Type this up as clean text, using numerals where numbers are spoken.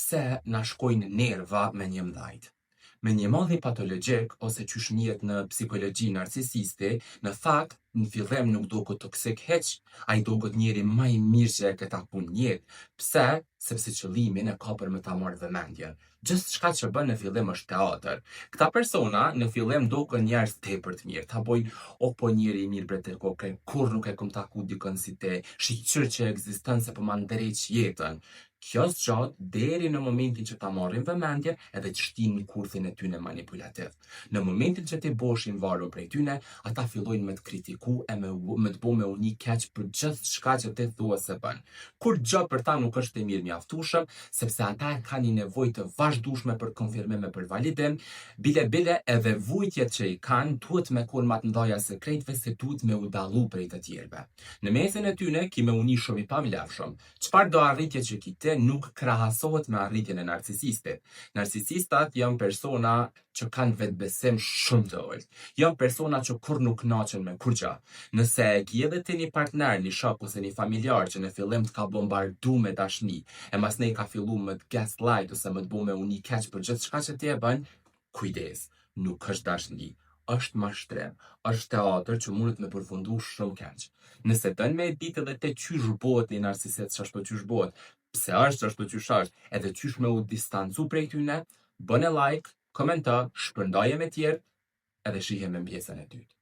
pse na shkojnë nerva me një mdhajt. Me një modhi patologjik ose qysh njihet në psikologji narcisisti, në fakt në fillim nuk duket toksik hiç, ai duket njeri më i mirë që e ke taku në jetë. Pse? Sepse qëllimin e ka për me ta marrë vëmendjen. Gjithçka që bën në fillim është teatër. Këta persona në fillim duken njerëz tepër të mirë. Ta bojnë, o po njeri i mirë bre te koke, kur nuk e kom taku dikën si te, shiqyr që ekziston se po ma ndreq jetën. Kjo zgjat deri në momentin që ta marrin vëmendje edhe të shtin kurthin e tyne manipulativ. Në momentin që ti boshin varur prej tyne, ata fillojnë me të kritiku e me të bo me uni keq për gjithçka që ti thua se bën. Kur gjë për ta nuk është e mirë mjaftueshëm, sepse ata e kanë një nevojë të vazhdueshme për konfirmim e për validim, bile edhe vujtjet që i kanë duhet me kon më të ndaja sekretëve se duhet me u dallu prej të tjerëve. Në mesin e tyne ki me uni shumë i pamlefshëm. Çfarë do arritje që kite nuk krahasohet me arritjen e narcisistit. Narcisistat janë persona që kanë vetbesim shumë të ulët. Janë persona që kur nuk naqen me kurgjë. Nëse e ki edhe ti një partner, një shok ose një familjar që në fillim të ka bombardu me dashni, e masnej ka fillu me të gaslight ose me të bu me uni keq për gjithçka që ti e bën, kujdes, nuk është dashni. Është mashtrim, është teatër që mundet me përfundu shumë keq. Nëse dën me ditë edhe te qysh bëhet një narcisist, ç'është qysh bëhet, pse është ashtu qysh është, edhe qysh me u distancu prej tyne, bëne like, komento, shpërndaje me tjerë, edhe shihem në pjesën e dytë.